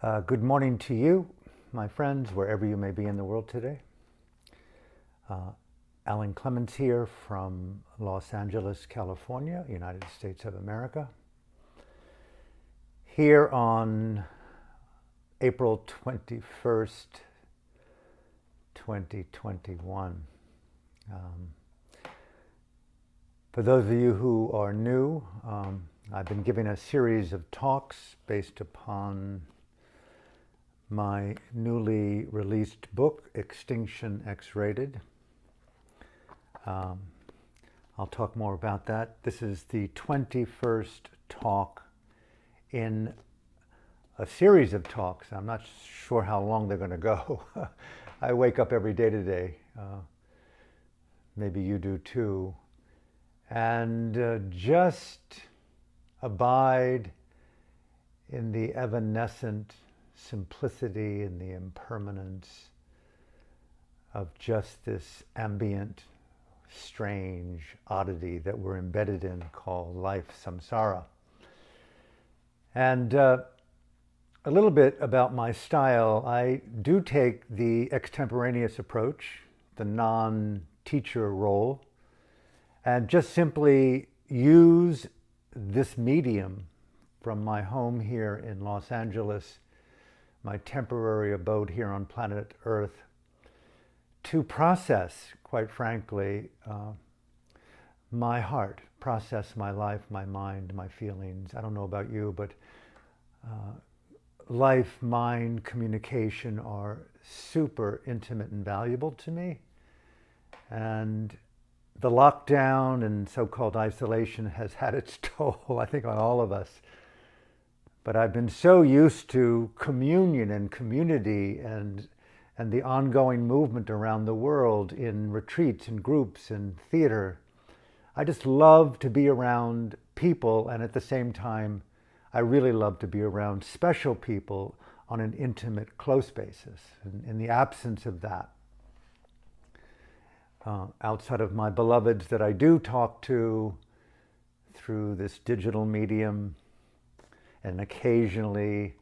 Good morning to you, my friends, wherever you may be in the world today. Alan Clements here from Los Angeles, California, United States of America. Here on April 21st, 2021. For those of you who are new, I've been giving a series of talks based upon my newly released book, Extinction X-Rated. I'll talk more about that. This is the 21st talk in a series of talks. I'm not sure how long they're going to go. I wake up every day today. Maybe you do too. And just abide in the evanescent simplicity and the impermanence of just this ambient, strange oddity that we're embedded in called life, samsara. And a little bit about my style. I do take the extemporaneous approach, the non-teacher role, and just simply use this medium from my home here in Los Angeles, my temporary abode here on planet Earth, to process, quite frankly, my heart, process my life, my mind, my feelings. I don't know about you, but life, mind, communication are super intimate and valuable to me. And the lockdown and so-called isolation has had its toll, I think, on all of us. But I've been so used to communion and community and the ongoing movement around the world in retreats and groups and theater. I just love to be around people, and at the same time, I really love to be around special people on an intimate, close basis. And in the absence of that, outside of my beloveds that I do talk to through this digital medium, and occasionally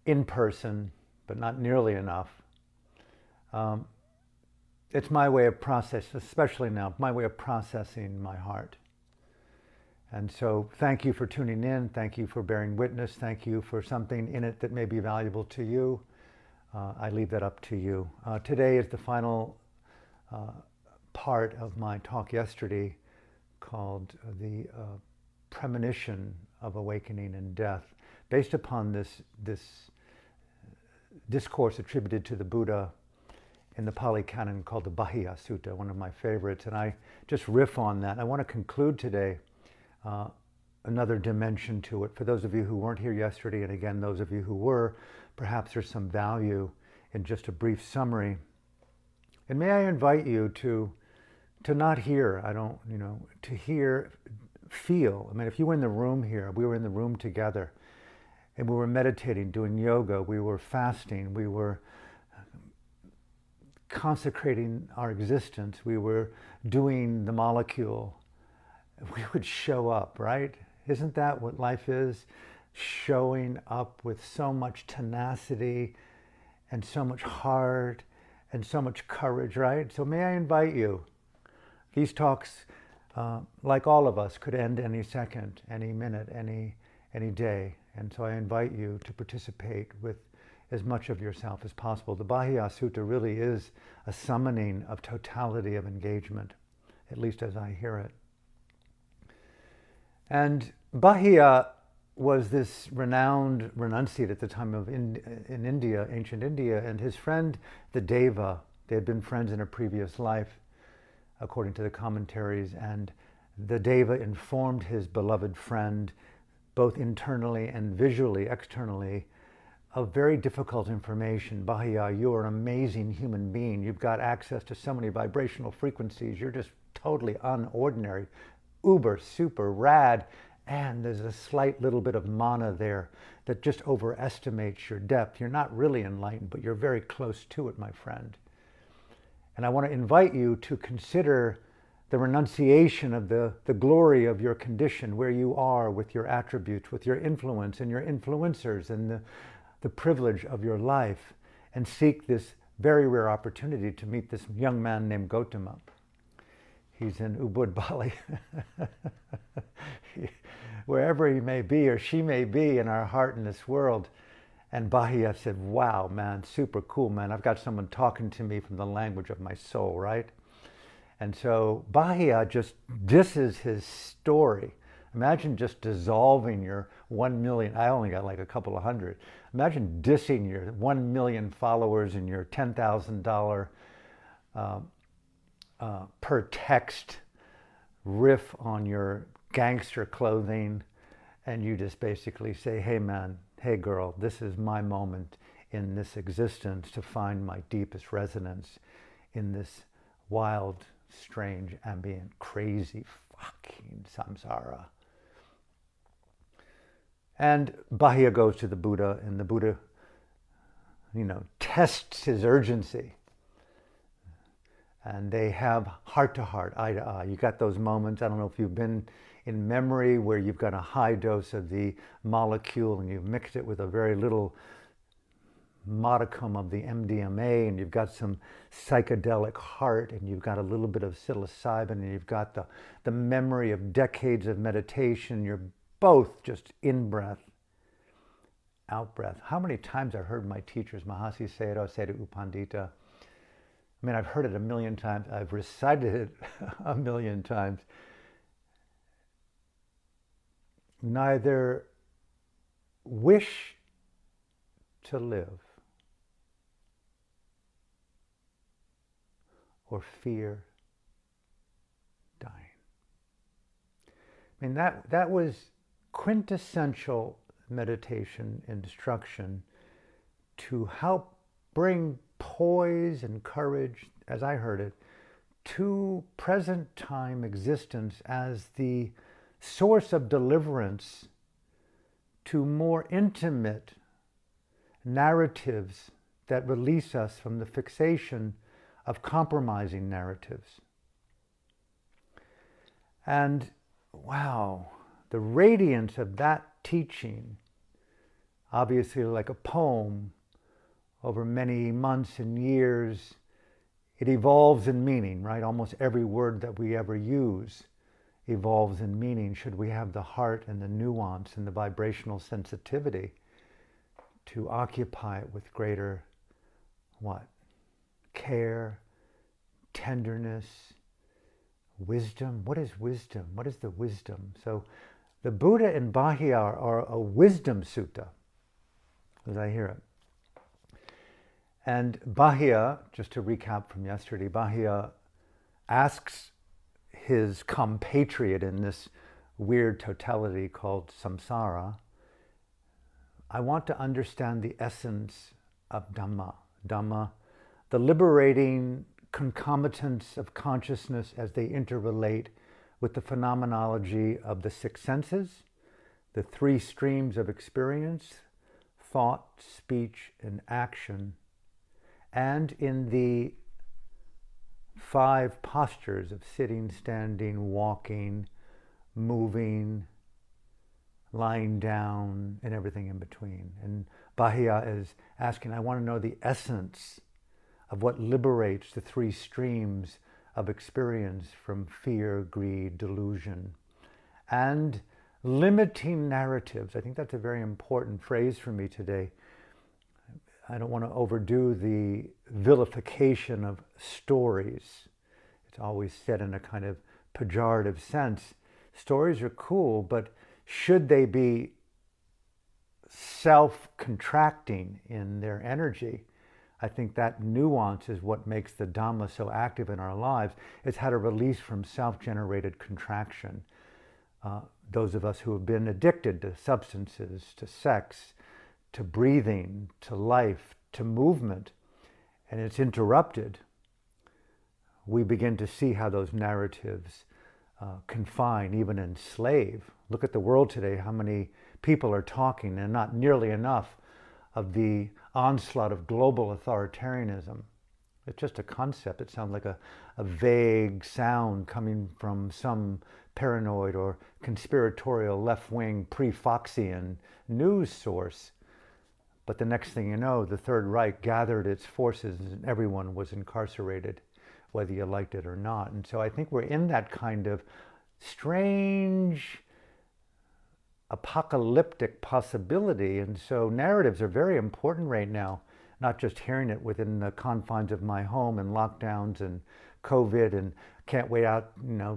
in person, but not nearly enough. It's my way of processing, especially now, my way of processing my heart. And so thank you for tuning in. Thank you for bearing witness. Thank you for something in it that may be valuable to you. I leave that up to you. Today is the final part of my talk yesterday called the Premonition of Awakening and Death, based upon this discourse attributed to the Buddha in the Pali Canon called the Bahia Sutta, one of my favorites, and I just riff on that. I want to conclude today another dimension to it. For those of you who weren't here yesterday, and again, those of you who were, perhaps there's some value in just a brief summary. And may I invite you to not hear, to hear, feel. I mean, if you were in the room here, we were in the room together, and we were meditating, doing yoga, we were fasting, we were consecrating our existence, we were doing the molecule, we would show up, right? Isn't that what life is? Showing up with so much tenacity and so much heart and so much courage, right? So may I invite you, these talks, like all of us, could end any second, any minute, any day. And so I invite you to participate with as much of yourself as possible. The Bahia Sutta really is a summoning of totality of engagement, at least as I hear it. And Bahia was this renowned renunciate at the time of in India, ancient India, and his friend, the Deva, they had been friends in a previous life, according to the commentaries, and the Deva informed his beloved friend, both internally and visually, externally, of very difficult information. Bahia, you're an amazing human being. You've got access to so many vibrational frequencies. You're just totally unordinary, uber, super rad. And there's a slight little bit of mana there that just overestimates your depth. You're not really enlightened, but you're very close to it, my friend. And I want to invite you to consider the renunciation of the glory of your condition, where you are with your attributes, with your influence and your influencers, and the privilege of your life and seek this very rare opportunity to meet this young man named Gautama. He's in Ubud, Bali. Wherever he may be or she may be in our heart in this world. And Bahia said, wow, man, super cool, man. I've got someone talking to me from the language of my soul, right? And so Bahia this is his story. Imagine just dissolving your 1 million, I only got like a couple of hundred. Imagine dissing your 1 million followers and your $10,000 per text riff on your gangster clothing, and you just basically say, hey man, hey girl, this is my moment in this existence to find my deepest resonance in this wild, strange, ambient, crazy fucking samsara. And Bahia goes to the Buddha, and the Buddha, tests his urgency. And they have heart to heart, eye to eye. You got those moments, I don't know if you've been in memory, where you've got a high dose of the molecule and you've mixed it with a very little modicum of the MDMA, and you've got some psychedelic heart, and you've got a little bit of psilocybin, and you've got the memory of decades of meditation. You're both just in-breath, out-breath. How many times I've heard my teachers, Mahasi Sayadaw, say to U Pandita, I mean, I've heard it a million times. I've recited it a million times. Neither wish to live or fear dying. I mean, that was quintessential meditation instruction to help bring poise and courage, as I heard it, to present time existence as the source of deliverance to more intimate narratives that release us from the fixation of compromising narratives. And wow, the radiance of that teaching, obviously like a poem, over many months and years, it evolves in meaning, right? Almost every word that we ever use evolves in meaning, should we have the heart and the nuance and the vibrational sensitivity to occupy it with greater, care, tenderness, wisdom. What is wisdom? What is the wisdom? So the Buddha and Bahia are a wisdom sutta, as I hear it. And Bahia, just to recap from yesterday, Bahia asks his compatriot in this weird totality called samsara, I want to understand the essence of Dhamma. Dhamma, the liberating concomitants of consciousness as they interrelate with the phenomenology of the six senses, the three streams of experience, thought, speech, and action, and in the 5 postures of sitting, standing, walking, moving, lying down, and everything in between. And Bahia is asking, I want to know the essence of what liberates the 3 streams of experience from fear, greed, delusion, and limiting narratives. I think that's a very important phrase for me today. I don't want to overdo the vilification of stories. It's always said in a kind of pejorative sense. Stories are cool, but should they be self-contracting in their energy? I think that nuance is what makes the Dhamma so active in our lives. It's how to release from self-generated contraction. Those of us who have been addicted to substances, to sex, to breathing, to life, to movement, and it's interrupted, we begin to see how those narratives confine, even enslave. Look at the world today, how many people are talking, and not nearly enough, of the onslaught of global authoritarianism. It's just a concept. It sounds like a vague sound coming from some paranoid or conspiratorial left-wing pre-Foxian news source. But the next thing you know, the Third Reich gathered its forces and everyone was incarcerated, whether you liked it or not. And so I think we're in that kind of strange apocalyptic possibility. And so narratives are very important right now, not just hearing it within the confines of my home and lockdowns and COVID and can't wait out,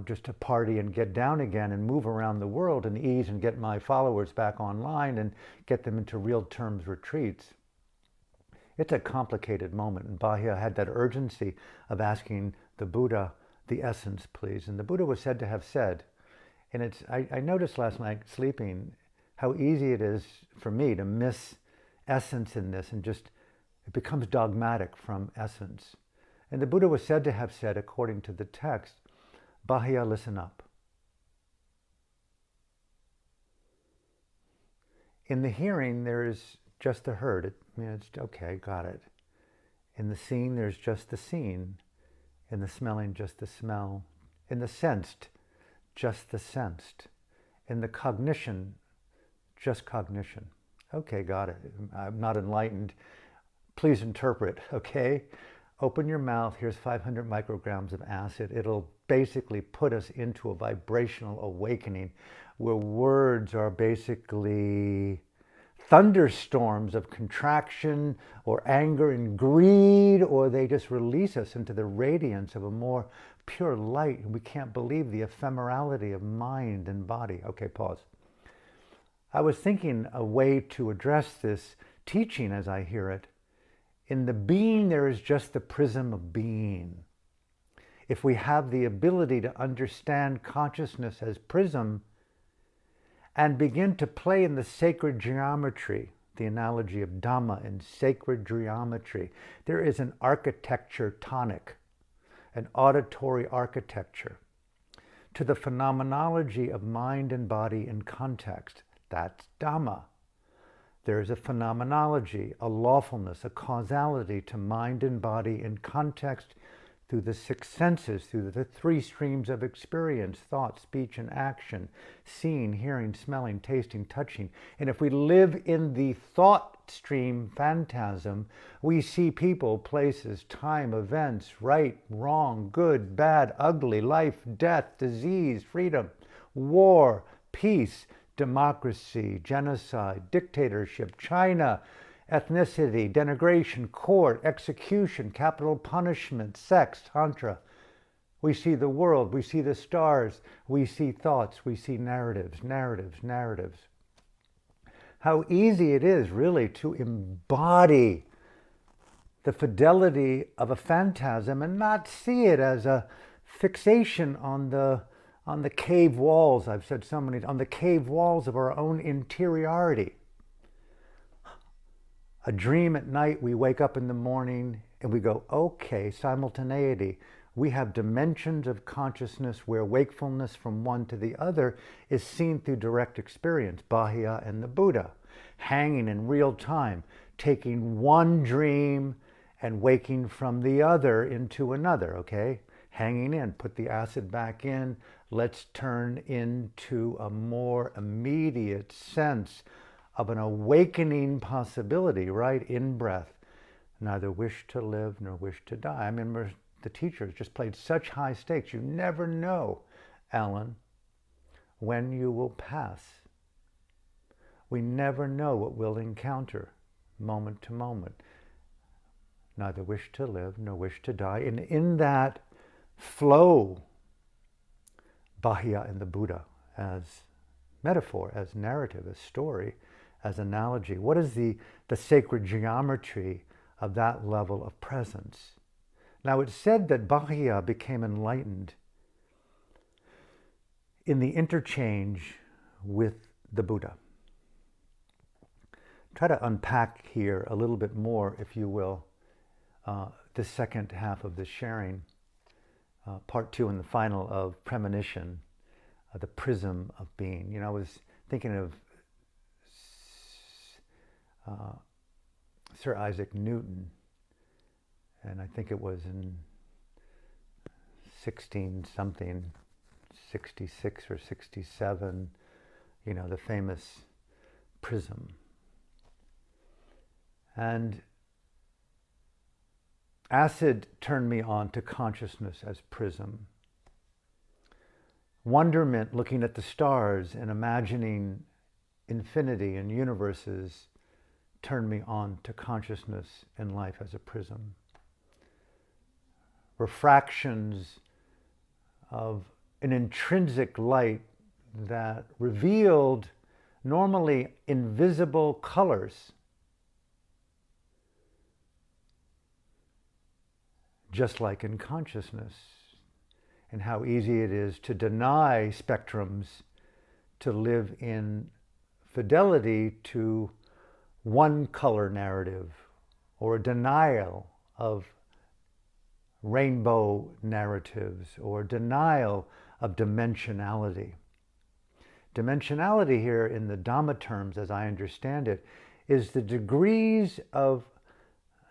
just to party and get down again and move around the world and ease and get my followers back online and get them into real terms retreats. It's a complicated moment. And Bahia had that urgency of asking the Buddha the essence, please. And the Buddha was said to have said, and I noticed last night sleeping how easy it is for me to miss essence in this and just, it becomes dogmatic from essence. And the Buddha was said to have said, according to the text, Bahia, listen up. In the hearing, there is just the heard. It's okay, got it. In the seeing, there's just the seen. In the smelling, just the smell. In the sensed, just the sensed. In the cognition, just cognition. Okay, got it. I'm not enlightened. Please interpret, okay? Open your mouth, here's 500 micrograms of acid. It'll basically put us into a vibrational awakening where words are basically thunderstorms of contraction or anger and greed, or they just release us into the radiance of a more pure light. We can't believe the ephemerality of mind and body. Okay, pause. I was thinking a way to address this teaching as I hear it. In the being, there is just the prism of being. If we have the ability to understand consciousness as prism and begin to play in the sacred geometry, the analogy of Dhamma in sacred geometry, there is an architecture tonic, an auditory architecture to the phenomenology of mind and body in context. That's Dhamma. There is a phenomenology, a lawfulness, a causality to mind and body in context through the six senses, through the three streams of experience, thought, speech, and action, seeing, hearing, smelling, tasting, touching. And if we live in the thought stream phantasm, we see people, places, time, events, right, wrong, good, bad, ugly, life, death, disease, freedom, war, peace, democracy, genocide, dictatorship, China, ethnicity, denigration, court, execution, capital punishment, sex, tantra. We see the world, we see the stars, we see thoughts, we see narratives, narratives, narratives. How easy it is really to embody the fidelity of a phantasm and not see it as a fixation on the cave walls, I've said so many, on the cave walls of our own interiority. A dream at night, we wake up in the morning and we go, okay, simultaneity. We have dimensions of consciousness where wakefulness from one to the other is seen through direct experience, Bahia and the Buddha, hanging in real time, taking one dream and waking from the other into another, okay? Hanging in, put the acid back in, let's turn into a more immediate sense of an awakening possibility, right? In breath. Neither wish to live nor wish to die. I mean, the teachers just played such high stakes. You never know, Alan, when you will pass. We never know what we'll encounter moment to moment. Neither wish to live nor wish to die. And in that flow, Bahia and the Buddha as metaphor, as narrative, as story, as analogy. What is the sacred geometry of that level of presence? Now, it's said that Bahia became enlightened in the interchange with the Buddha. Try to unpack here a little bit more, if you will, the second half of this sharing, part two and the final of Premonition, the prism of being. I was thinking of Sir Isaac Newton, and I think it was in 16-something, 66 or 67, the famous prism. And acid turned me on to consciousness as prism. Wonderment, looking at the stars and imagining infinity and universes, turned me on to consciousness and life as a prism. Refractions of an intrinsic light that revealed normally invisible colors, just like in consciousness, and how easy it is to deny spectrums, to live in fidelity to one color narrative, or a denial of rainbow narratives, or denial of dimensionality. Dimensionality here in the Dhamma terms, as I understand it, is the degrees of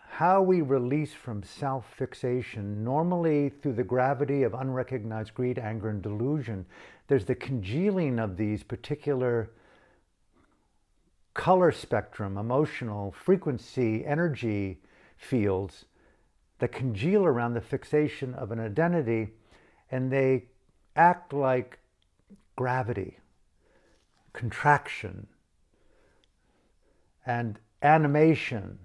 how we release from self-fixation, normally through the gravity of unrecognized greed, anger, and delusion. There's the congealing of these particular color spectrum, emotional, frequency, energy fields that congeal around the fixation of an identity, and they act like gravity, contraction, and animation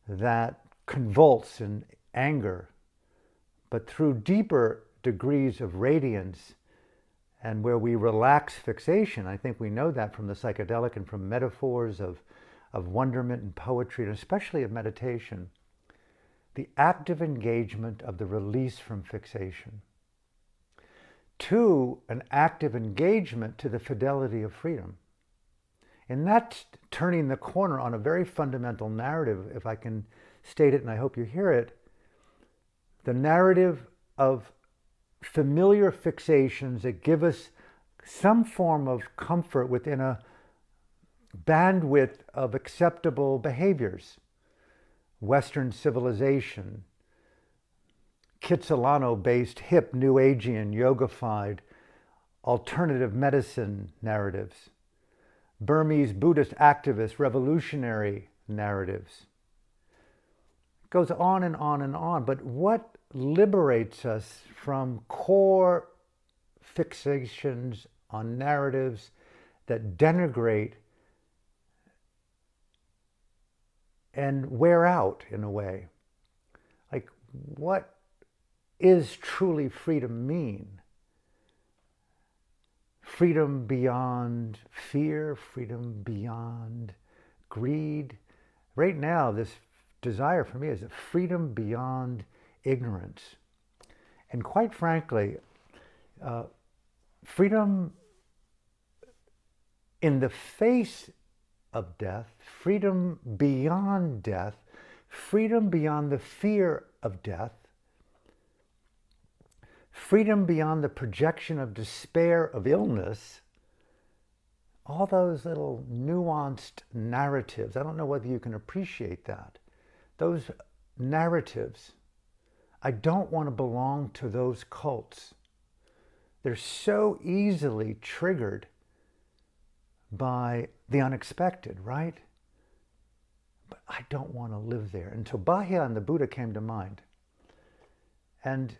that convulse in anger, but through deeper degrees of radiance and where we relax fixation. I think we know that from the psychedelic and from metaphors of wonderment and poetry, and especially of meditation. The active engagement of the release from fixation to an active engagement to the fidelity of freedom. And that's turning the corner on a very fundamental narrative, if I can state it, and I hope you hear it. The narrative of familiar fixations that give us some form of comfort within a bandwidth of acceptable behaviors. Western civilization, Kitsilano-based, hip, New Agean, yogified, alternative medicine narratives. Burmese Buddhist activist revolutionary narratives. It goes on and on and on. But what liberates us from core fixations on narratives that denigrate and wear out in a way? Like, what is truly freedom mean? Freedom beyond fear, freedom beyond greed. Right now, this desire for me is a freedom beyond ignorance. And quite frankly, freedom in the face of death, freedom beyond death, freedom beyond the fear of death, freedom beyond the projection of despair of illness, all those little nuanced narratives. I don't know whether you can appreciate that. Those narratives, I don't want to belong to those cults. They're so easily triggered by the unexpected, right? But I don't want to live there. Until Bahia and the Buddha came to mind. And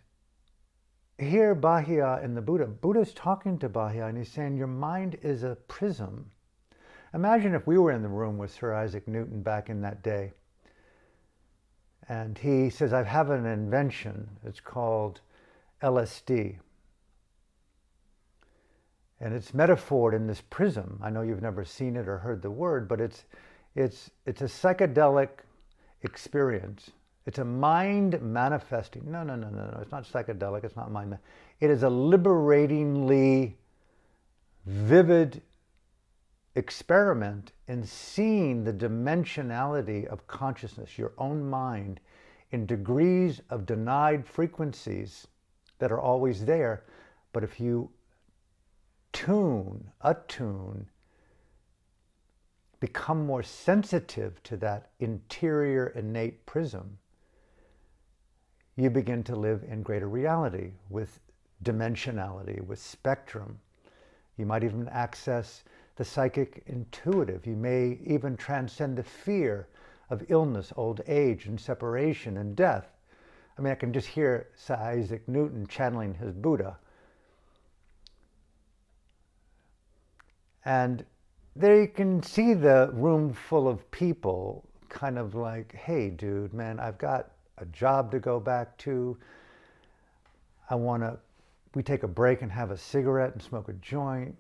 here, Bahia and the Buddha's talking to Bahia, and he's saying, your mind is a prism. Imagine if we were in the room with Sir Isaac Newton back in that day. And he says, I have an invention. It's called LSD. And it's metaphored in this prism. I know you've never seen it or heard the word, but it's a psychedelic experience. It's a mind manifesting. No. It's not psychedelic. It's not mind. It is a liberatingly vivid experiment in seeing the dimensionality of consciousness, your own mind, in degrees of denied frequencies that are always there. But if you attune, become more sensitive to that interior innate prism, you begin to live in greater reality with dimensionality, with spectrum. You might even access the psychic intuitive. You may even transcend the fear of illness, old age, and separation and death. I mean, I can just hear Sir Isaac Newton channeling his Buddha. And there you can see the room full of people kind of like, hey, dude, man, I've got a job to go back to. We take a break and have a cigarette and smoke a joint.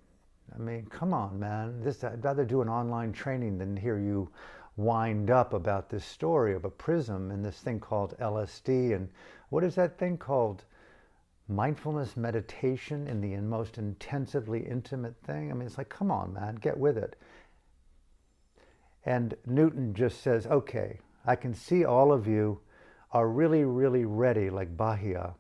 I mean, come on, man. I'd rather do an online training than hear you wind up about this story of a prism and this thing called LSD. And what is that thing called? Mindfulness meditation in the most intensively intimate thing. I mean, it's like, come on, man, get with it. And Newton just says, okay, I can see all of you are really, really ready, like Bahia.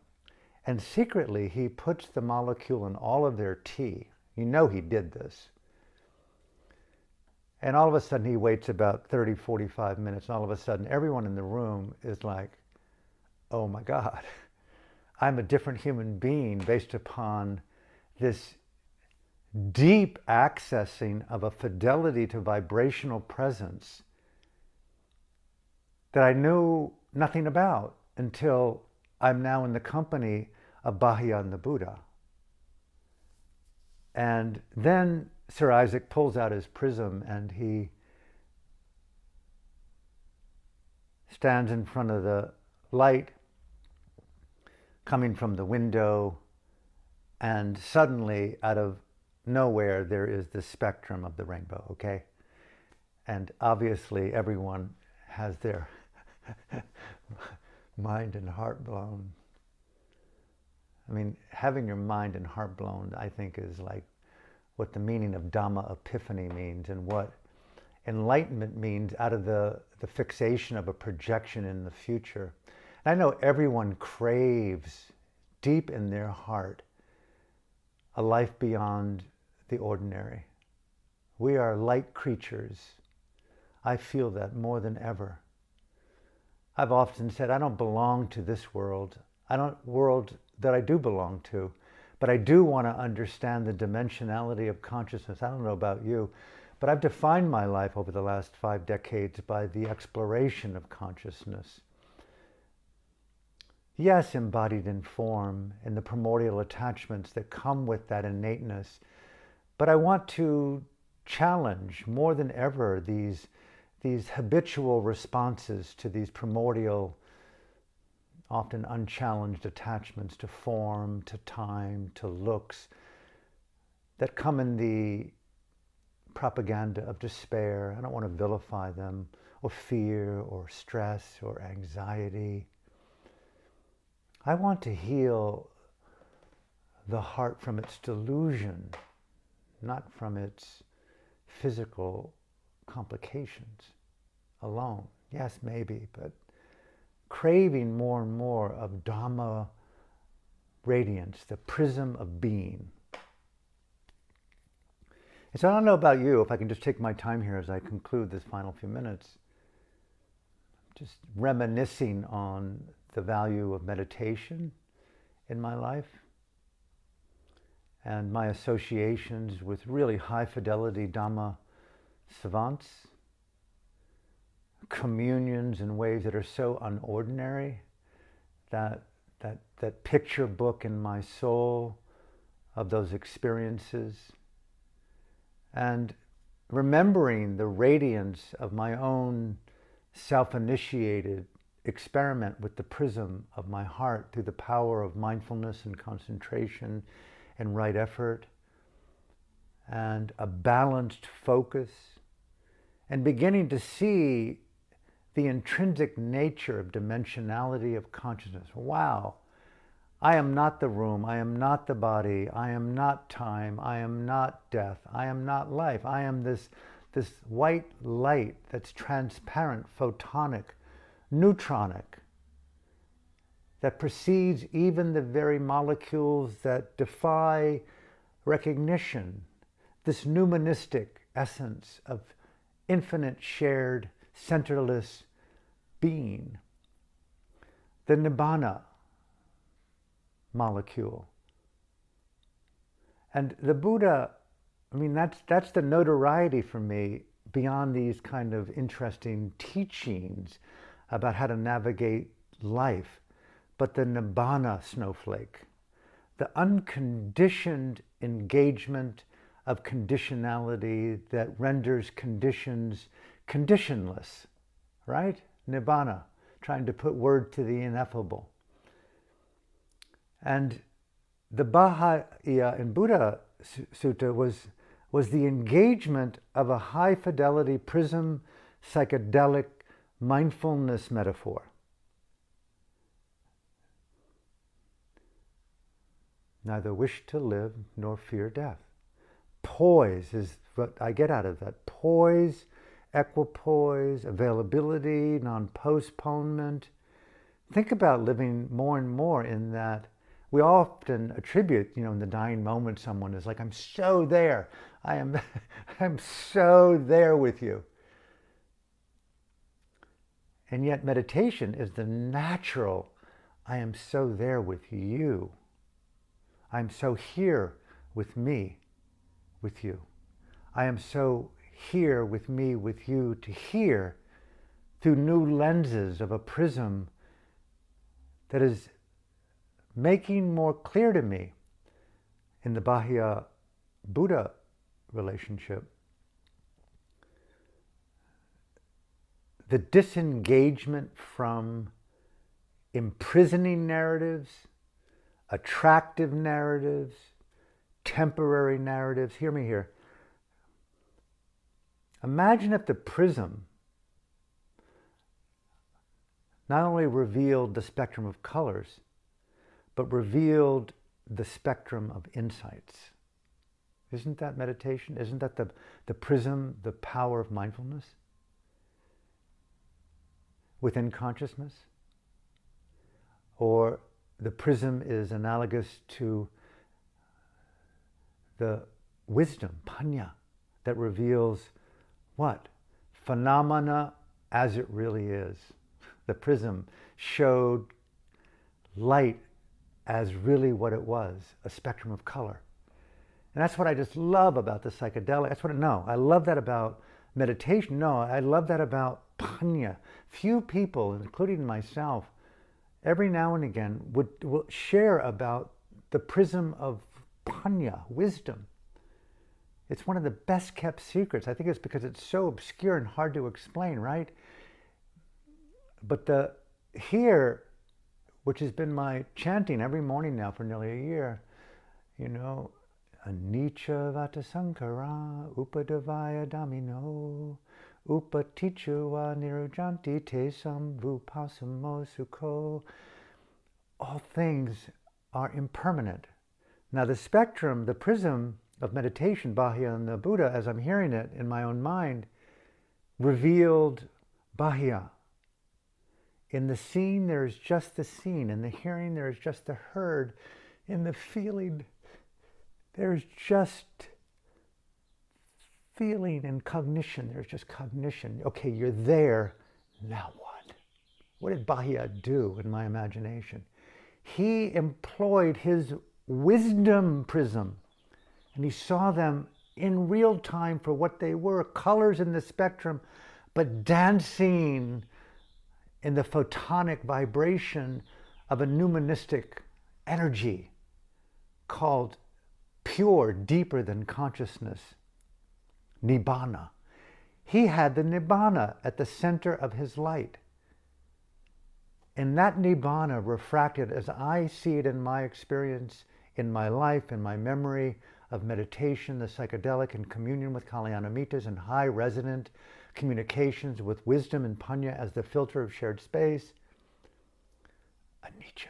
And secretly, he puts the molecule in all of their tea. You know he did this. And all of a sudden, he waits about 30, 45 minutes, and all of a sudden, everyone in the room is like, oh my God, I'm a different human being based upon this deep accessing of a fidelity to vibrational presence that I knew nothing about until I'm now in the company of Bahia and the Buddha. And then Sir Isaac pulls out his prism and he stands in front of the light coming from the window, and suddenly out of nowhere there is the spectrum of the rainbow, okay? And obviously everyone has their mind and heart blown. I mean, having your mind and heart blown, I think, is like what the meaning of Dhamma epiphany means and what enlightenment means out of the fixation of a projection in the future. And I know everyone craves deep in their heart a life beyond the ordinary. We are light creatures. I feel that more than ever. I've often said I don't belong to this world. World that I do belong to, but I do want to understand the dimensionality of consciousness. I don't know about you, but I've defined my life over the last 5 decades by the exploration of consciousness. Yes, embodied in form and the primordial attachments that come with that innateness, but I want to challenge more than ever these habitual responses to these primordial, often unchallenged attachments to form, to time, to looks, that come in the propaganda of despair. I don't want to vilify them, or fear, or stress, or anxiety. I want to heal the heart from its delusion, not from its physical complications alone. Yes, maybe, but craving more and more of Dhamma radiance, the prism of being. And so I don't know about you, if I can just take my time here as I conclude this final few minutes, just reminiscing on the value of meditation in my life and my associations with really high fidelity Dhamma savants, communions in ways that are so unordinary, that picture book in my soul of those experiences, and remembering the radiance of my own self-initiated experiment with the prism of my heart through the power of mindfulness and concentration and right effort and a balanced focus, and beginning to see the intrinsic nature of dimensionality of consciousness. Wow, I am not the room, I am not the body, I am not time, I am not death, I am not life. I am this white light that's transparent, photonic, neutronic, that precedes even the very molecules that defy recognition, this nuministic essence of infinite shared centerless being, the nibbana molecule. And the Buddha, I mean, that's the notoriety for me beyond these kind of interesting teachings about how to navigate life, but the nibbana snowflake, the unconditioned engagement of conditionality that renders conditions conditionless, right? Nibbana, trying to put word to the ineffable. And the Baha'ya in Buddha Sutta was the engagement of a high fidelity prism psychedelic mindfulness metaphor. Neither wish to live nor fear death. Poise is what I get out of that. Poise, equipoise, availability, non-postponement. Think about living more and more in that. We often attribute, in the dying moment, someone is like, I'm so there. I'm so there with you. And yet meditation is the natural, I am so there with you. I'm so here with me, with you. I am so here with me, with you, to hear through new lenses of a prism that is making more clear to me in the Baha'ya Buddha relationship the disengagement from imprisoning narratives, attractive narratives, temporary narratives. Hear me here. Imagine if the prism not only revealed the spectrum of colors, but revealed the spectrum of insights. Isn't that meditation? Isn't that the prism, the power of mindfulness within consciousness? Or the prism is analogous to the wisdom, panya, that reveals what? Phenomena as it really is. The prism showed light as really what it was, a spectrum of color. And that's what I just love about the psychedelic. I love that about meditation. No, I love that about panya. Few people, including myself, every now and again will share about the prism of panya, wisdom. It's one of the best kept secrets. I think it's because it's so obscure and hard to explain, right? But here, which has been my chanting every morning now for nearly a year, Anicca vata sankara upadavaya damino upatichuva nirujanti te samvupasamo sukho. All things are impermanent. Now the spectrum, the prism of meditation, Baha'ya and the Buddha, as I'm hearing it in my own mind, revealed Baha'ya. In the seeing, there is just the seen. In the hearing, there is just the heard. In the feeling, there is just feeling, and cognition. There's just cognition. Okay, you're there. Now what? What did Baha'ya do in my imagination? He employed his wisdom prism, and he saw them in real time for what they were, colors in the spectrum, but dancing in the photonic vibration of a numismatic energy called pure, deeper than consciousness, nibbana. He had the nibbana at the center of his light. And that nibbana refracted, as I see it in my experience, in my life, in my memory of meditation, the psychedelic, and communion with Kalyanamittas and high resonant communications with wisdom and panya as the filter of shared space. Anicca.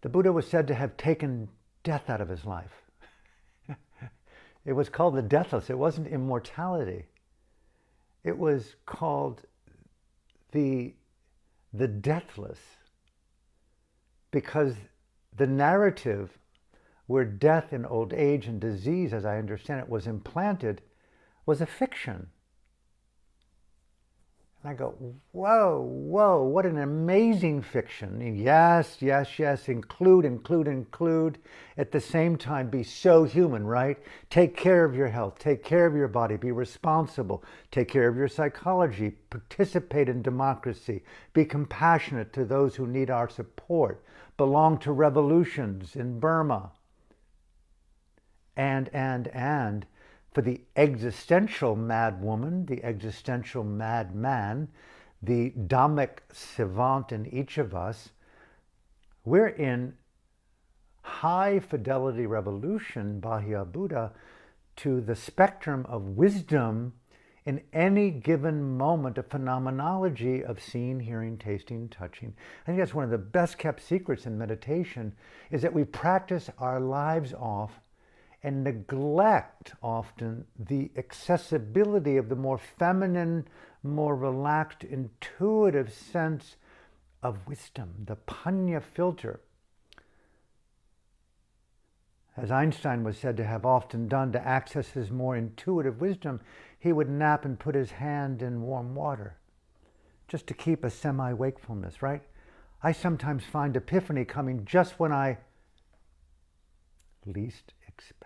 The Buddha was said to have taken death out of his life. It was called the deathless. It wasn't immortality. It was called the deathless, because the narrative where death and old age and disease, as I understand it, was implanted, was a fiction. And I go, whoa, whoa, what an amazing fiction. And yes, yes, yes, include, include, include. At the same time, be so human, right? Take care of your health, take care of your body, be responsible, take care of your psychology, participate in democracy, be compassionate to those who need our support, belong to revolutions in Burma. And for the existential mad woman, the existential madman, the Dhammic savant in each of us, we're in high fidelity revolution, Bahia Buddha, to the spectrum of wisdom in any given moment of phenomenology of seeing, hearing, tasting, touching. I think that's one of the best kept secrets in meditation, is that we practice our lives off and neglect often the accessibility of the more feminine, more relaxed, intuitive sense of wisdom, the Panya filter. As Einstein was said to have often done to access his more intuitive wisdom, he would nap and put his hand in warm water just to keep a semi-wakefulness, right? I sometimes find epiphany coming just when I least expect.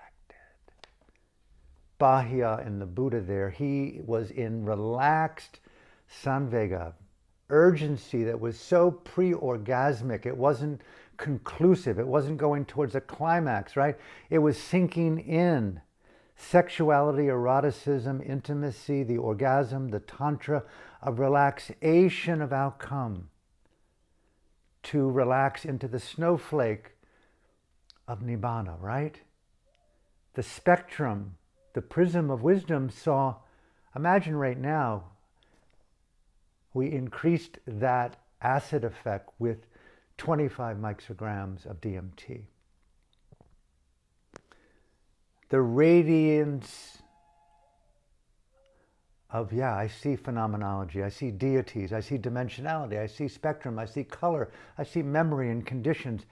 Bahia and the Buddha there, he was in relaxed samvega, urgency that was so pre-orgasmic. It wasn't conclusive. It wasn't going towards a climax, right? It was sinking in. Sexuality, eroticism, intimacy, the orgasm, the tantra, a relaxation of outcome to relax into the snowflake of nibbana, right? The spectrum, the prism of wisdom saw, imagine right now, we increased that acid effect with 25 micrograms of DMT. The radiance of, I see phenomenology, I see deities, I see dimensionality, I see spectrum, I see color, I see memory and conditions,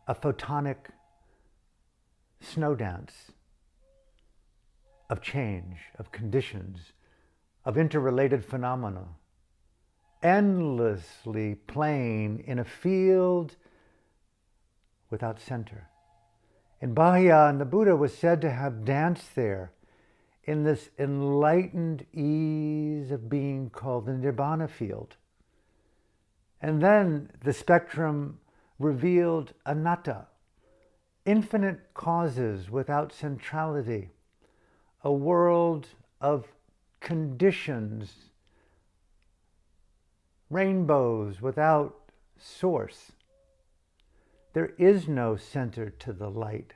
a photonic snow dance of change, of conditions, of interrelated phenomena, endlessly playing in a field without center. And Bahia and the Buddha was said to have danced there in this enlightened ease of being called the Nibbana field. And then the spectrum revealed anatta, infinite causes without centrality, a world of conditions, rainbows without source. There is no center to the light.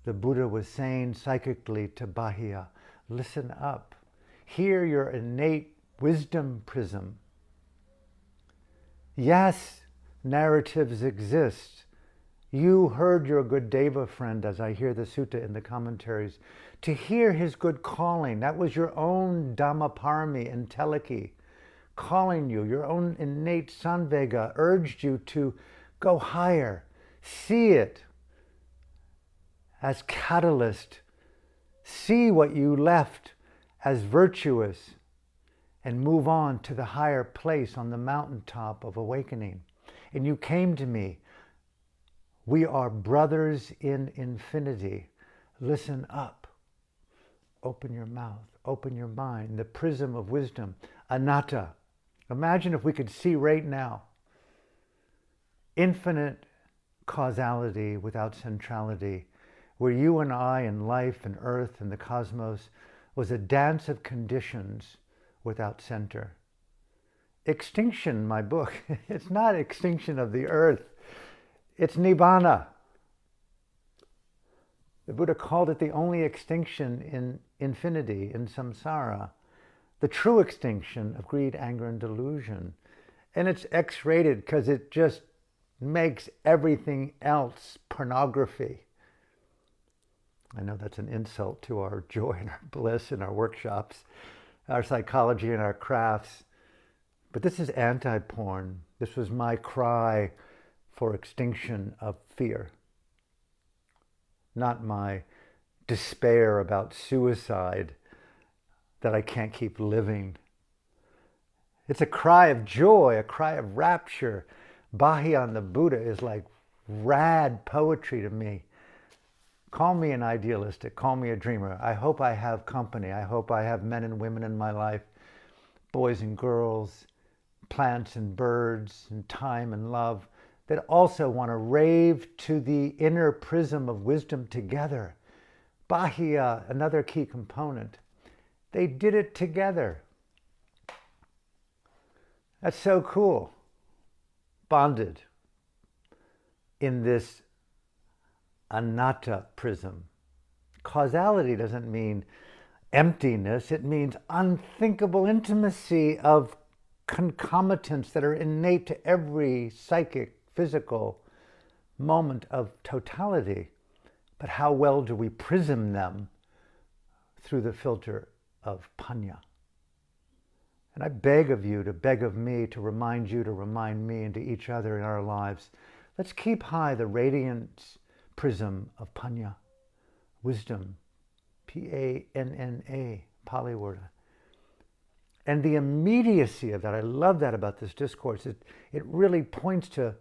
The Buddha was saying psychically to Bahia, listen up, hear your innate wisdom prism. Yes, narratives exist. You heard your good Deva friend, as I hear the sutta in the commentaries, to hear his good calling. That was your own Dhammaparami and Teleki calling you. Your own innate Samvega urged you to go higher. See it as catalyst. See what you left as virtuous and move on to the higher place on the mountaintop of awakening. And you came to me. We are brothers in infinity. Listen up. Open your mouth. Open your mind. The prism of wisdom. Anatta. Imagine if we could see right now infinite causality without centrality, where you and I and life and earth and the cosmos was a dance of conditions without center. Extinction, my book, it's not extinction of the earth. It's Nibbana. The Buddha called it the only extinction in infinity, in samsara. The true extinction of greed, anger, and delusion. And it's X-rated because it just makes everything else pornography. I know that's an insult to our joy and our bliss in our workshops, our psychology and our crafts. But this is anti-porn. This was my cry for extinction of fear, not my despair about suicide, that I can't keep living. It's a cry of joy, a cry of rapture. Bahia and the Buddha is like rad poetry to me. Call me an idealistic, call me a dreamer. I hope I have company. I hope I have men and women in my life, boys and girls, plants and birds, and time and love, that also want to rave to the inner prism of wisdom together. Bahia, another key component. They did it together. That's so cool. Bonded in this anatta prism. Causality doesn't mean emptiness. It means unthinkable intimacy of concomitants that are innate to every psychic, physical moment of totality. But how well do we prism them through the filter of panya? And I beg of you to beg of me to remind you to remind me and to each other in our lives. Let's keep high the radiant prism of panya, wisdom, P-A-N-N-A, Pali word. And the immediacy of that, I love that about this discourse. It really points to,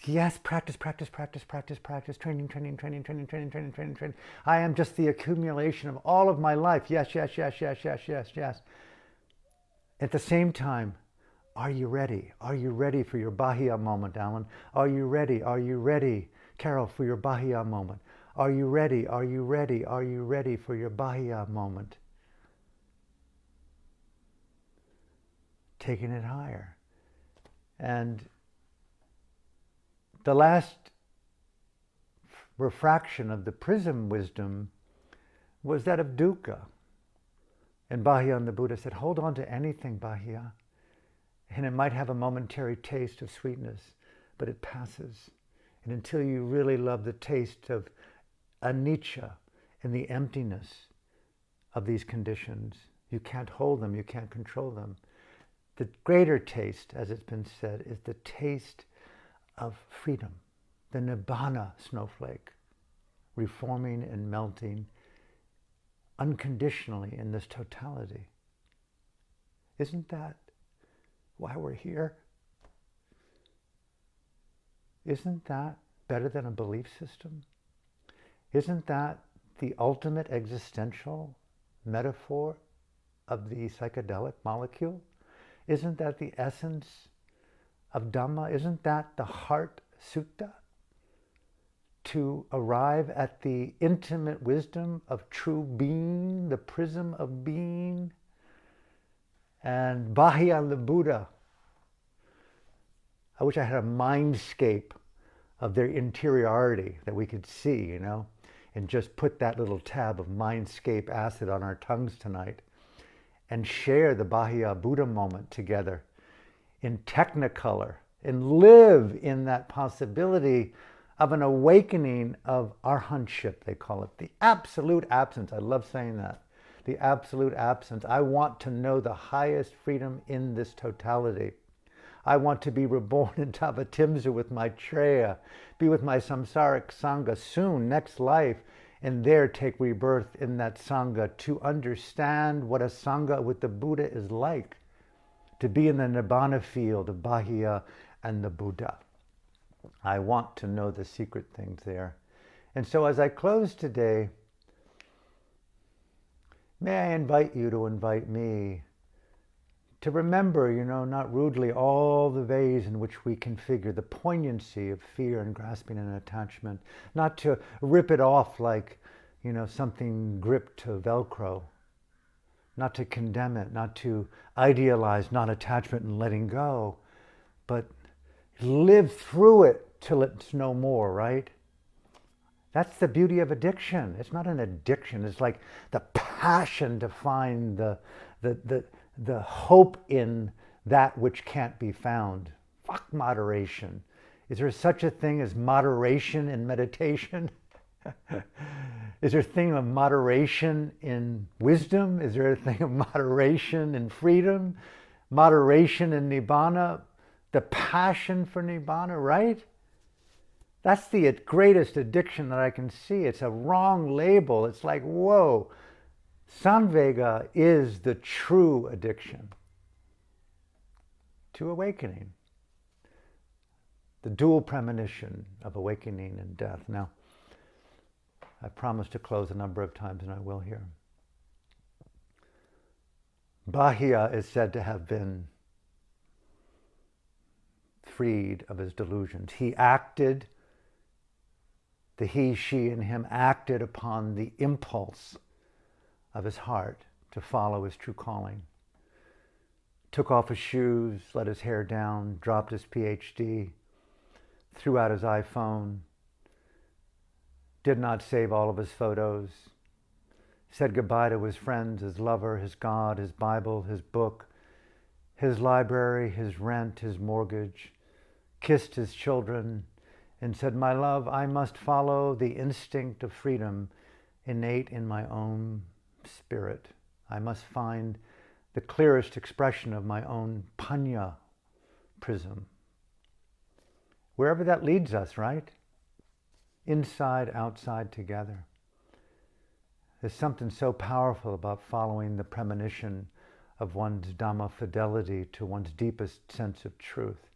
yes, practice, practice, practice, practice, practice, training, training, training, training, training, training, training, training. I am just the accumulation of all of my life. Yes, yes, yes, yes, yes, yes, yes. At the same time, are you ready? Are you ready for your Bahia moment, Alan? Are you ready? Are you ready, Carol, for your Bahia moment? Are you ready? Are you ready? Are you ready for your Bahia moment? Taking it higher. And the last refraction of the prism wisdom was that of dukkha. And Bahia and the Buddha said, hold on to anything, Bahia. And it might have a momentary taste of sweetness, but it passes. And until you really love the taste of anicca and the emptiness of these conditions, you can't hold them, you can't control them. The greater taste, as it's been said, is the taste of freedom, the nibbana snowflake, reforming and melting unconditionally in this totality. Isn't that why we're here? Isn't that better than a belief system? Isn't that the ultimate existential metaphor of the psychedelic molecule? Isn't that the essence of Dhamma? Isn't that the heart sutta? To arrive at the intimate wisdom of true being, the prism of being. And Bahia and the Buddha, I wish I had a mindscape of their interiority that we could see, and just put that little tab of mindscape acid on our tongues tonight and share the Bahia Buddha moment together in technicolor and live in that possibility of an awakening of arhantship, they call it. The absolute absence. I love saying that. The absolute absence. I want to know the highest freedom in this totality. I want to be reborn in Tavatimsa with Maitreya, be with my samsaric Sangha soon, next life, and there take rebirth in that Sangha to understand what a Sangha with the Buddha is like, to be in the Nibbana field of Bahia and the Buddha. I want to know the secret things there. And so as I close today, may I invite you to invite me to remember, not rudely, all the ways in which we configure the poignancy of fear and grasping and attachment, not to rip it off like, something gripped to Velcro, not to condemn it, not to idealize non-attachment and letting go, but live through it till it's no more, right? That's the beauty of addiction. It's not an addiction. It's like the passion to find the hope in that which can't be found. Fuck moderation. Is there such a thing as moderation in meditation? Is there a thing of moderation in wisdom? Is there a thing of moderation in freedom? Moderation in Nibbana? The passion for Nibbana, right? That's the greatest addiction that I can see. It's a wrong label. It's like, whoa, Samvega is the true addiction. to awakening. The dual premonition of awakening and death. Now, I promised to close a number of times, and I will here. Bahia is said to have been freed of his delusions. He acted, the he, she, and him acted upon the impulse of his heart to follow his true calling. Took off his shoes, let his hair down, dropped his PhD, threw out his iPhone, did not save all of his photos, said goodbye to his friends, his lover, his God, his Bible, his book, his library, his rent, his mortgage, kissed his children, and said, "My love, I must follow the instinct of freedom innate in my own spirit. I must find the clearest expression of my own panya prism." Wherever that leads us, right? Inside, outside, together. There's something so powerful about following the premonition of one's Dhamma fidelity to one's deepest sense of truth,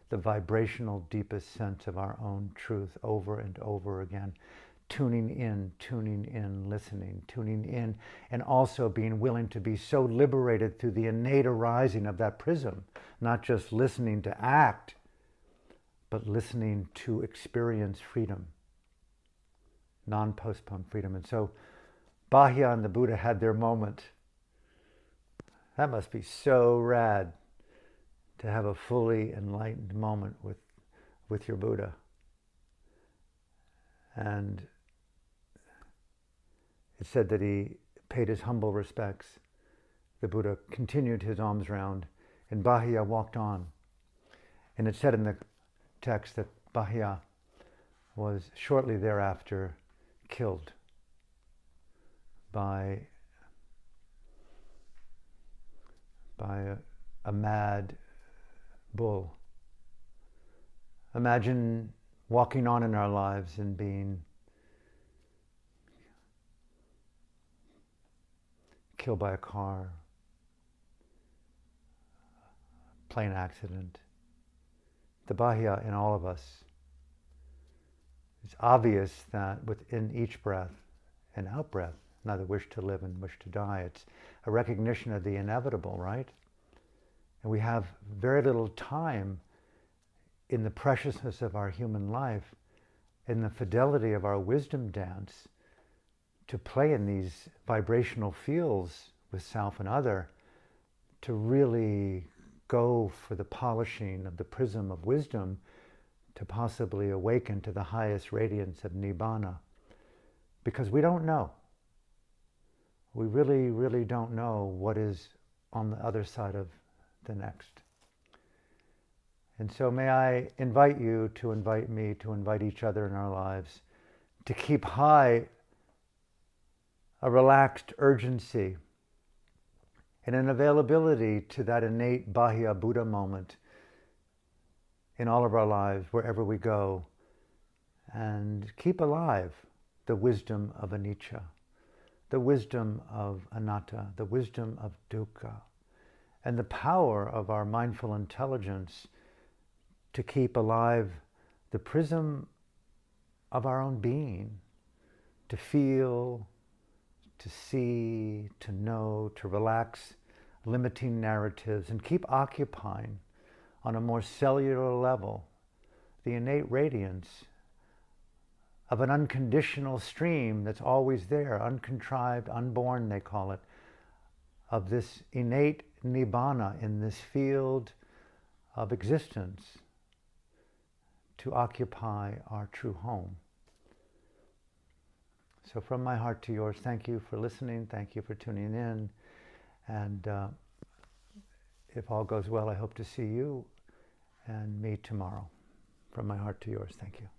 the vibrational deepest sense of our own truth over and over again. Tuning in, listening, tuning in, and also being willing to be so liberated through the innate arising of that prism, not just listening to act, but listening to experience freedom, non-postponed freedom. And so Bahia and the Buddha had their moment. That must be so rad to have a fully enlightened moment with your Buddha. And it said that he paid his humble respects. The Buddha continued his alms round, and Bahia walked on. And it said in the text that Bahia was shortly thereafter killed by a mad bull. Imagine walking on in our lives and being killed by a car, plane accident. The Bahia in all of us. It's obvious that within each breath and out breath, neither wish to live and wish to die. It's a recognition of the inevitable, right? And we have very little time in the preciousness of our human life, in the fidelity of our wisdom dance, to play in these vibrational fields with self and other, to really go for the polishing of the prism of wisdom, to possibly awaken to the highest radiance of Nibbana. Because we don't know. We really, really don't know what is on the other side of the next. And so may I invite you to invite me, to invite each other in our lives, to keep high a relaxed urgency and an availability to that innate Bahia Buddha moment in all of our lives, wherever we go, and keep alive the wisdom of anicca, the wisdom of anatta, the wisdom of dukkha, and the power of our mindful intelligence to keep alive the prism of our own being, to feel, to see, to know, to relax limiting narratives, and keep occupying on a more cellular level the innate radiance of an unconditional stream that's always there, uncontrived, unborn, they call it, of this innate nibbana in this field of existence to occupy our true home. So from my heart to yours, thank you for listening, thank you for tuning in, and if all goes well, I hope to see you and me tomorrow. From my heart to yours, thank you.